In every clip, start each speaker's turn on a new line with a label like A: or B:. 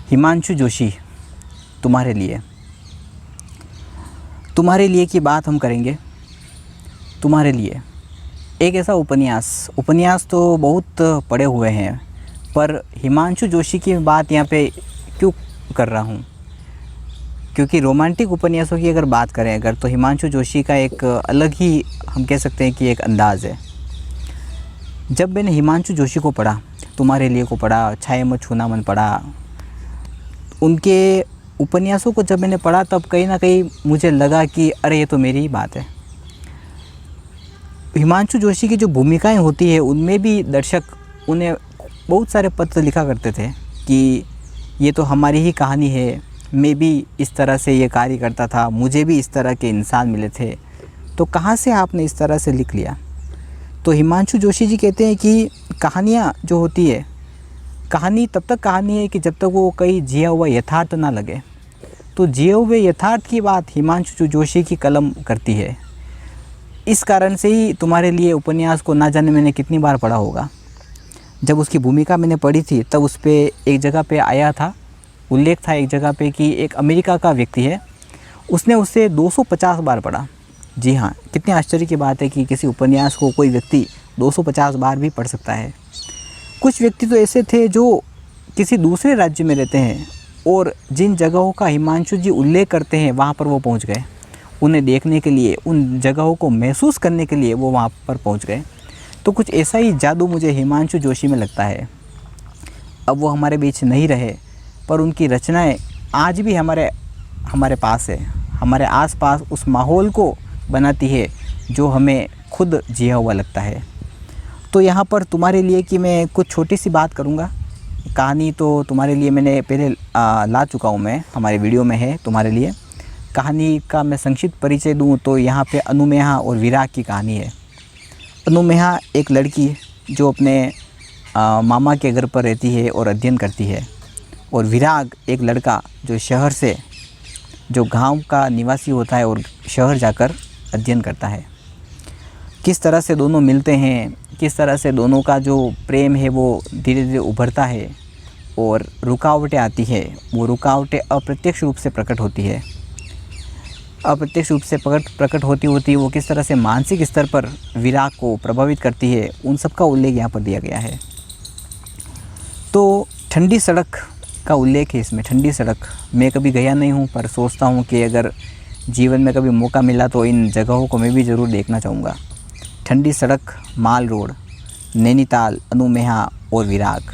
A: हिमांशु जोशी, तुम्हारे लिए की बात हम करेंगे। तुम्हारे लिए एक ऐसा उपन्यास तो बहुत पढ़े हुए हैं, पर हिमांशु जोशी की बात यहाँ पे क्यों कर रहा हूँ, क्योंकि रोमांटिक उपन्यासों की अगर बात करें तो हिमांशु जोशी का एक अलग ही हम कह सकते हैं कि एक अंदाज़ है। जब मैंने हिमांशु जोशी को पढ़ा, तुम्हारे लिए को पढ़ा, छाये मत छूना मन पढ़ा, उनके उपन्यासों को जब मैंने पढ़ा तब कहीं ना कहीं मुझे लगा कि अरे ये तो मेरी ही बात है। हिमांशु जोशी की जो भूमिकाएं होती है उनमें भी दर्शक उन्हें बहुत सारे पत्र लिखा करते थे कि ये तो हमारी ही कहानी है, मैं भी इस तरह से ये कार्य करता था, मुझे भी इस तरह के इंसान मिले थे, तो कहाँ से आपने इस तरह से लिख लिया। तो हिमांशु जोशी जी कहते हैं कि कहानियाँ जो होती है, कहानी तब तक कहानी है कि जब तक वो कहीं जिया हुआ यथार्थ ना लगे। तो जिए हुए यथार्थ की बात हिमांशु जोशी की कलम करती है। इस कारण से ही तुम्हारे लिए उपन्यास को ना जाने मैंने कितनी बार पढ़ा होगा। जब उसकी भूमिका मैंने पढ़ी थी तब उस पर एक जगह पे आया था, उल्लेख था एक जगह पे कि एक अमेरिका का व्यक्ति है, उसने उसे 250 बार पढ़ा। जी हाँ, कितने आश्चर्य की बात है कि किसी उपन्यास को कोई व्यक्ति 250 बार भी पढ़ सकता है। कुछ व्यक्ति तो ऐसे थे जो किसी दूसरे राज्य में रहते हैं और जिन जगहों का हिमांशु जी उल्लेख करते हैं वहाँ पर वो पहुँच गए, उन्हें देखने के लिए, उन जगहों को महसूस करने के लिए वो वहाँ पर पहुँच गए। तो कुछ ऐसा ही जादू मुझे हिमांशु जोशी में लगता है। अब वो हमारे बीच नहीं रहे, पर उनकी रचनाएं आज भी हमारे पास है, हमारे आसपास उस माहौल को बनाती है जो हमें खुद जिया हुआ लगता है। तो यहाँ पर तुम्हारे लिए कि मैं कुछ छोटी सी बात करूँगा। कहानी तो तुम्हारे लिए मैंने पहले ला चुका हूँ, मैं हमारे वीडियो में है तुम्हारे लिए। कहानी का मैं संक्षिप्त परिचय दूँ तो यहाँ पे अनुमेहा और विराग की कहानी है। अनुमेहा एक लड़की जो अपने मामा के घर पर रहती है और अध्ययन करती है, और विराग एक लड़का जो शहर से, जो गांव का निवासी होता है और शहर जाकर अध्ययन करता है। किस तरह से दोनों मिलते हैं, किस तरह से दोनों का जो प्रेम है वो धीरे धीरे उभरता है और रुकावटें आती है, वो रुकावटें अप्रत्यक्ष रूप से प्रकट होती है। अप्रत्यक्ष रूप से प्रकट होती वो किस तरह से मानसिक स्तर पर विराग को प्रभावित करती है, उन सब का उल्लेख यहाँ पर दिया गया है। तो ठंडी सड़क का उल्लेख है इसमें। ठंडी सड़क मैं कभी गया नहीं हूँ, पर सोचता हूँ कि अगर जीवन में कभी मौका मिला तो इन जगहों को मैं भी ज़रूर देखना चाहूँगा। ठंडी सड़क, माल रोड, नैनीताल, अनुमेहा और विराग,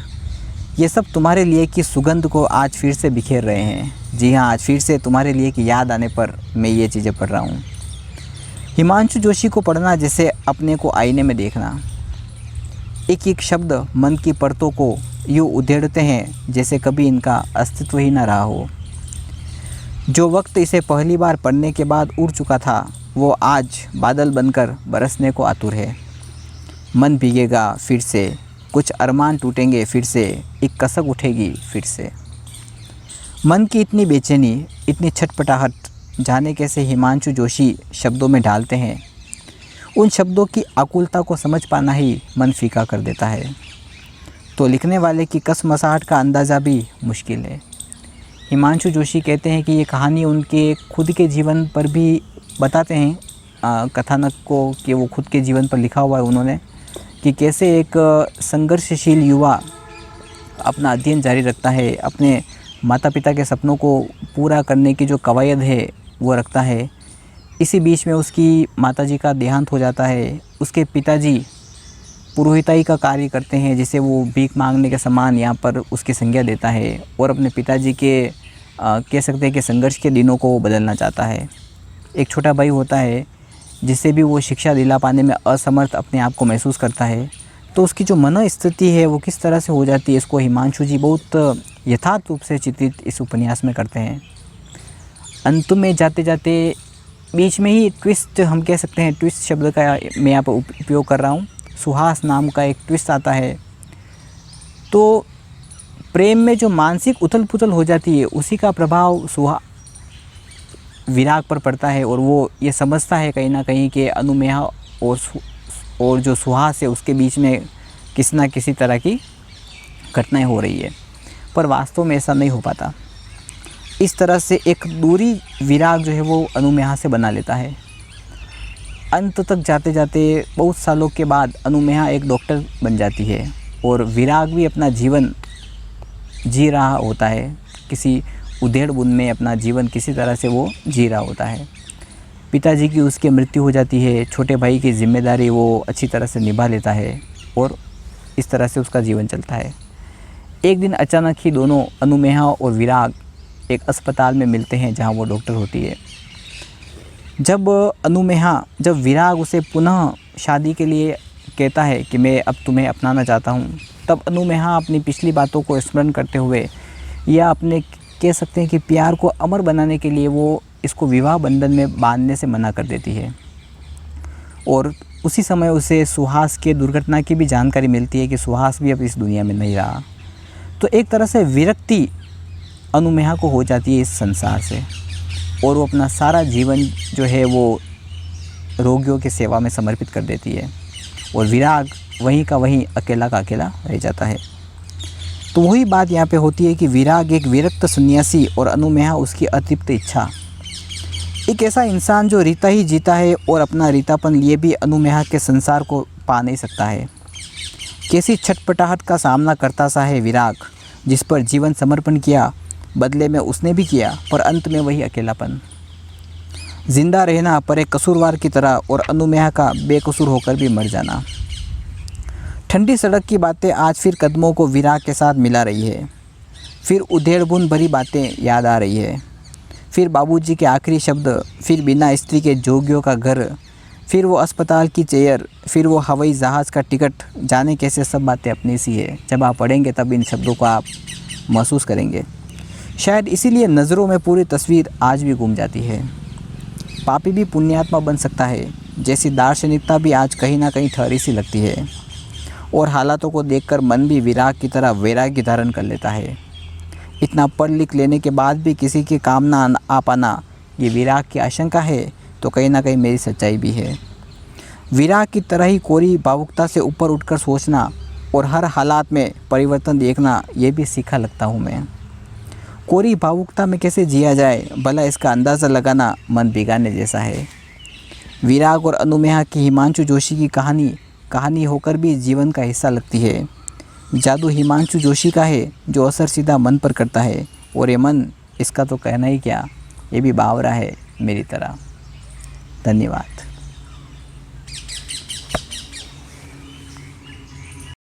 A: ये सब तुम्हारे लिए की सुगंध को आज फिर से बिखेर रहे हैं। जी हाँ, आज फिर से तुम्हारे लिए की याद आने पर मैं ये चीज़ें पढ़ रहा हूँ। हिमांशु जोशी को पढ़ना जैसे अपने को आईने में देखना। एक एक शब्द मन की परतों को यूँ उधेड़ते हैं जैसे कभी इनका अस्तित्व ही न रहा हो। जो वक्त इसे पहली बार पढ़ने के बाद उड़ चुका था वो आज बादल बनकर बरसने को आतुर है। मन भीगेगा फिर से, कुछ अरमान टूटेंगे फिर से, एक कसक उठेगी फिर से। मन की इतनी बेचैनी, इतनी छटपटाहट जाने कैसे हिमांशु जोशी शब्दों में डालते हैं। उन शब्दों की आकुलता को समझ पाना ही मन फीका कर देता है। तो लिखने वाले की कसमसाहट का अंदाज़ा भी मुश्किल है। हिमांशु जोशी कहते हैं कि ये कहानी उनके खुद के जीवन पर भी बताते हैं कथानक को, कि वो खुद के जीवन पर लिखा हुआ है उन्होंने, कि कैसे एक संघर्षशील युवा अपना अध्ययन जारी रखता है, अपने माता पिता के सपनों को पूरा करने की जो कवायद है वो रखता है। इसी बीच में उसकी माताजी का देहांत हो जाता है। उसके पिताजी पुरोहिताई का कार्य करते हैं, जिसे वो भीख मांगने के समान यहाँ पर उसकी संज्ञा देता है, और अपने पिताजी के कह सकते हैं कि संघर्ष के दिनों को बदलना चाहता है। एक छोटा भाई होता है जिसे भी वो शिक्षा दिला पाने में असमर्थ अपने आप को महसूस करता है। तो उसकी जो मनोस्थिति है वो किस तरह से हो जाती है, इसको हिमांशु जी बहुत यथार्थ रूप से चित्रित इस उपन्यास में करते हैं। अंत में जाते जाते बीच में ही ट्विस्ट, हम कह सकते हैं ट्विस्ट शब्द का मैं यहाँ पर उपयोग कर रहा हूँ, सुहास नाम का एक ट्विस्ट आता है। तो प्रेम में जो मानसिक उथल पुथल हो जाती है उसी का प्रभाव विराग पर पड़ता है, और वो ये समझता है कहीं ना कहीं कि अनुमेहा और जो सुहास है उसके बीच में किसी न किसी तरह की घटनाएं हो रही है। पर वास्तव में ऐसा नहीं हो पाता। इस तरह से एक दूरी विराग जो है वो अनुमेहा से बना लेता है। अंत तक जाते जाते बहुत सालों के बाद अनुमेहा एक डॉक्टर बन जाती है और विराग भी अपना जीवन जी रहा होता है। किसी उधेड़-बुन में अपना जीवन किसी तरह से वो जी रहा होता है। पिताजी की उसकी मृत्यु हो जाती है, छोटे भाई की जिम्मेदारी वो अच्छी तरह से निभा लेता है और इस तरह से उसका जीवन चलता है। एक दिन अचानक ही दोनों अनुमेहा और विराग एक अस्पताल में मिलते हैं जहाँ वो डॉक्टर होती है। जब विराग उसे पुनः शादी के लिए कहता है कि मैं अब तुम्हें अपनाना चाहता हूँ, तब अनुमेहा अपनी पिछली बातों को स्मरण करते हुए या अपने कह सकते हैं कि प्यार को अमर बनाने के लिए वो इसको विवाह बंधन में बांधने से मना कर देती है। और उसी समय उसे सुहास के दुर्घटना की भी जानकारी मिलती है कि सुहास भी अब इस दुनिया में नहीं रहा। तो एक तरह से विरक्ति अनुमेहा को हो जाती है इस संसार से और वो अपना सारा जीवन जो है वो रोगियों की सेवा में समर्पित कर देती है और विराग वहीं का वहीं अकेला का अकेला रह जाता है। तो वही बात यहाँ पे होती है कि विराग एक विरक्त सन्यासी और अनुमेहा उसकी अतृप्त इच्छा। एक ऐसा इंसान जो रीता ही जीता है और अपना रीतापन लिए भी अनुमेहा के संसार को पा नहीं सकता है। कैसी छटपटाहट का सामना करता सा है विराग, जिस पर जीवन समर्पण किया, बदले में उसने भी किया, पर अंत में वही अकेलापन। जिंदा रहना पर एक कसूरवार की तरह और अनुमेहा का बेकसूर होकर भी मर जाना। ठंडी सड़क की बातें आज फिर कदमों को विराग के साथ मिला रही है। फिर उधेड़-बुन भरी बातें याद आ रही है। फिर बाबूजी के आखिरी शब्द, फिर बिना स्त्री के जोगियों का घर, फिर वो अस्पताल की चेयर, फिर वो हवाई जहाज़ का टिकट। जाने कैसे सब बातें अपनी सी है। जब आप पढ़ेंगे तब इन शब्दों को आप महसूस करेंगे। शायद इसीलिए नज़रों में पूरी तस्वीर आज भी गुम जाती है। पापी भी पुण्यात्मा बन सकता है जैसी दार्शनिकता भी आज कहीं ना कहीं ठहरी सी लगती है और हालातों को देखकर मन भी विराग की तरह वैराग्य धारण कर लेता है। इतना पढ़ लिख लेने के बाद भी किसी के काम ना आ पाना, ये विराग की आशंका है तो कहीं ना कहीं मेरी सच्चाई भी है। विराग की तरह ही कोरी भावुकता से ऊपर उठकर सोचना और हर हालात में परिवर्तन देखना, ये भी सीखा लगता हूँ मैं। कोरी भावुकता में कैसे जिया जाए, भला इसका अंदाज़ा लगाना मन बिगाड़ने जैसा है। विराग और अनुमेहा की हिमांशु जोशी की कहानी होकर भी जीवन का हिस्सा लगती है। जादू हिमांशु जोशी का है जो असर सीधा मन पर करता है और ये मन, इसका तो कहना ही क्या, ये भी बावरा है मेरी तरह। धन्यवाद।